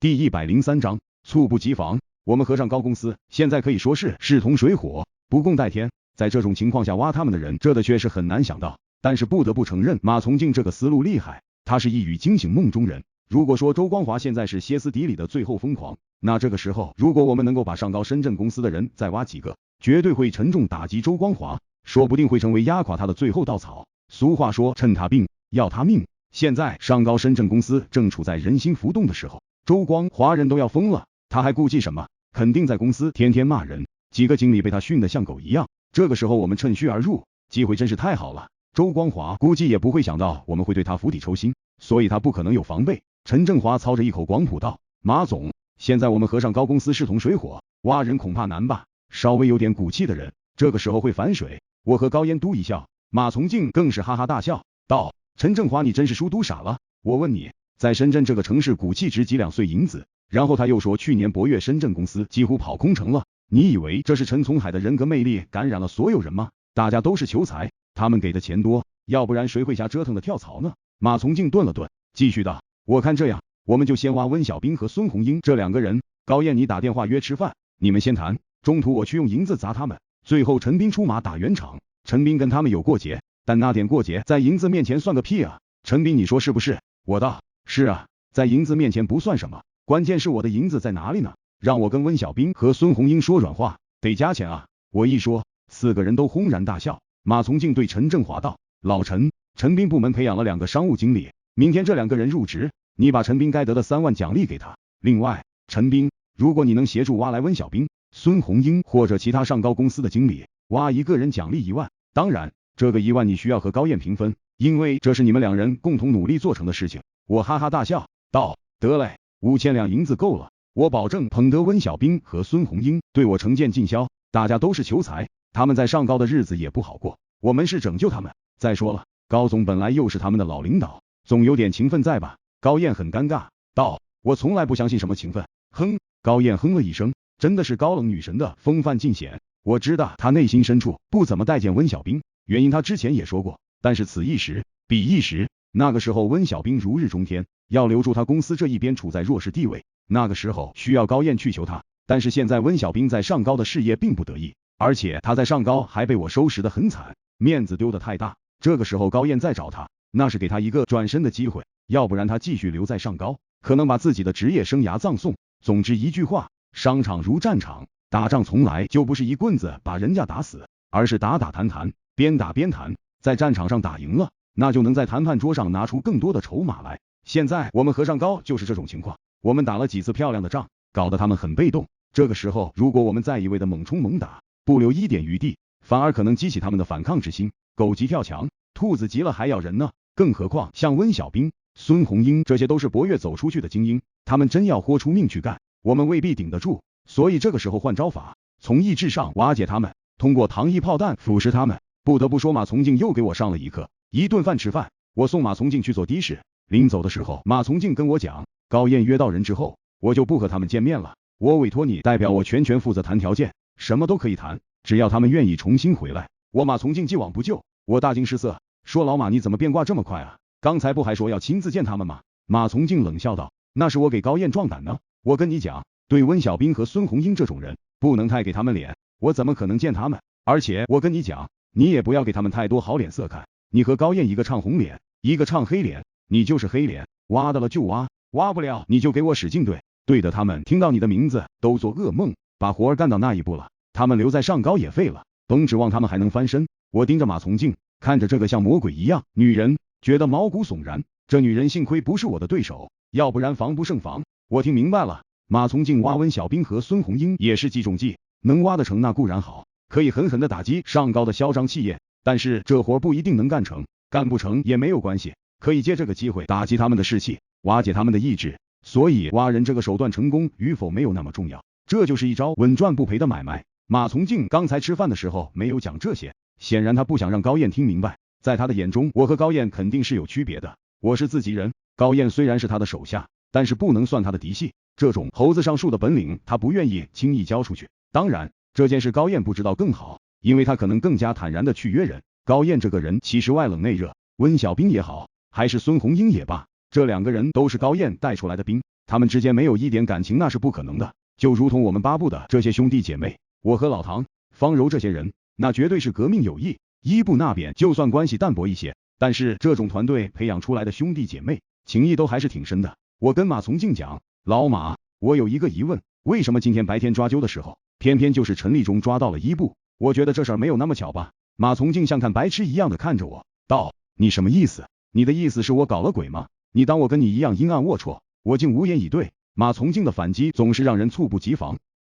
第103章，猝不及防。我们和尚高公司现在可以说是势同水火，不共戴天。在这种情况下挖他们的人，这的确是很难想到。但是不得不承认，马从敬这个思路厉害，他是一语惊醒梦中人。如果说周光华现在是歇斯底里的最后疯狂，那这个时候如果我们能够把上高深圳公司的人再挖几个，绝对会沉重打击周光华，说不定会成为压垮他的最后稻草。俗话说趁他病要他命，现在上高深圳公司正处在人心浮动的时候，周光华人都要疯了，他还顾忌什么？肯定在公司天天骂人，几个经理被他训得像狗一样。这个时候我们趁虚而入，机会真是太好了。周光华估计也不会想到我们会对他釜底抽薪，所以他不可能有防备。陈振华操着一口广普道：马总，现在我们和尚高公司势同水火，挖人恐怕难吧？稍微有点骨气的人，这个时候会反水。我和高烟都一笑，马从敬更是哈哈大笑道：陈振华，你真是书读傻了。我问你，在深圳这个城市骨气值几两碎银子？然后他又说去年博越深圳公司几乎跑空城了。你以为这是陈从海的人格魅力感染了所有人吗？大家都是求财，他们给的钱多，要不然谁会瞎折腾的跳槽呢？马从敬顿了顿，继续道：我看这样，我们就先挖温小兵和孙红英这两个人。高燕，你打电话约吃饭，你们先谈，中途我去用银子砸他们。最后陈斌出马打圆场。陈斌跟他们有过节，但那点过节在银子面前算个屁啊！陈斌，你说是不是？我道：是啊，在银子面前不算什么，关键是我的银子在哪里呢？让我跟温小兵和孙红英说软话，得加钱啊！我一说，四个人都轰然大笑。马从敬对陈振华道：老陈，陈斌部门培养了2个商务经理，明天这2个人入职，你把陈斌该得的3万奖励给他。另外，陈斌，如果你能协助挖来温小兵、孙红英或者其他上高公司的经理，挖一个人奖励1万。当然，这个1万你需要和高燕平分，因为这是你们2人共同努力做成的事情。我哈哈大笑道：得嘞，5000两银子够了，我保证捧得温小兵和孙红英对我成见尽消。大家都是求财，他们在上高的日子也不好过，我们是拯救他们。再说了，高总本来又是他们的老领导，总有点情分在吧？高燕很尴尬道：我从来不相信什么情分。哼，高燕哼了一声，真的是高冷女神的风范尽显。我知道她内心深处不怎么待见温小兵，原因她之前也说过，但是此一时彼一时。那个时候温小兵如日中天，要留住他公司这一边处在弱势地位，那个时候需要高燕去求他。但是现在温小兵在上高的事业并不得意，而且他在上高还被我收拾得很惨，面子丢得太大。这个时候高燕再找他，那是给他一个转身的机会，要不然他继续留在上高，可能把自己的职业生涯葬送。总之一句话，商场如战场，打仗从来就不是一棍子把人家打死，而是打打谈谈，边打边谈，在战场上打赢了，那就能在谈判桌上拿出更多的筹码来。现在我们和尚高就是这种情况，我们打了几次漂亮的仗，搞得他们很被动。这个时候如果我们再一味的猛冲猛打，不留一点余地，反而可能激起他们的反抗之心。狗急跳墙，兔子急了还咬人呢。更何况像温小兵、孙红英这些都是博越走出去的精英，他们真要豁出命去干，我们未必顶得住。所以这个时候换招法，从意志上瓦解他们，通过糖衣炮弹腐蚀他们。不得不说马从敬又给我上了一课。一顿饭吃饭，我送马从敬去做的士，临走的时候马从敬跟我讲，高燕约到人之后，我就不和他们见面了，我委托你代表我全权负责谈条件，什么都可以谈，只要他们愿意重新回来。我马从敬既往不咎，我大惊失色，说老马你怎么变卦这么快啊？刚才不还说要亲自见他们吗？马从敬冷笑道，那是我给高燕壮胆呢。我跟你讲，对温小兵和孙红英这种人，不能太给他们脸，我怎么可能见他们？而且我跟你讲，你也不要给他们太多好脸色看，你和高燕一个唱红脸，一个唱黑脸，你就是黑脸，挖得了就挖，挖不了你就给我使劲对，对得他们听到你的名字都做噩梦，把活儿干到那一步了，他们留在上高也废了，甭指望他们还能翻身。我盯着马从敬，看着这个像魔鬼一样女人，觉得毛骨悚然。这女人幸亏不是我的对手，要不然防不胜防。我听明白了，马从敬挖温小兵和孙红英也是计中计，能挖得成那固然好，可以狠狠的打击上高的嚣张气焰，但是这活不一定能干成，干不成也没有关系，可以借这个机会打击他们的士气，瓦解他们的意志。所以挖人这个手段成功与否没有那么重要，这就是一招稳赚不赔的买卖。马从敬刚才吃饭的时候没有讲这些，显然他不想让高燕听明白，在他的眼中我和高燕肯定是有区别的，我是自己人，高燕虽然是他的手下，但是不能算他的嫡系，这种猴子上树的本领他不愿意轻易交出去。当然这件事高燕不知道更好，因为他可能更加坦然的去约人。高燕这个人其实外冷内热，温小兵也好，还是孙红英也罢，这2个人都是高燕带出来的兵，他们之间没有一点感情那是不可能的，就如同我们巴布的这些兄弟姐妹，我和老唐、方柔这些人，那绝对是革命友谊。伊布那边就算关系淡薄一些，但是这种团队培养出来的兄弟姐妹，情谊都还是挺深的。我跟马从敬讲，老马，我有一个疑问，为什么今天白天抓阄的时候，偏偏就是陈立忠抓到了伊布？我觉得这事儿没有那么巧吧？马从敬像看白痴一样的看着我，道：你什么意思？你的意思是我搞了鬼吗？你当我跟你一样阴暗龌龊？我竟无言以对。马从敬的反击总是让人猝不及防。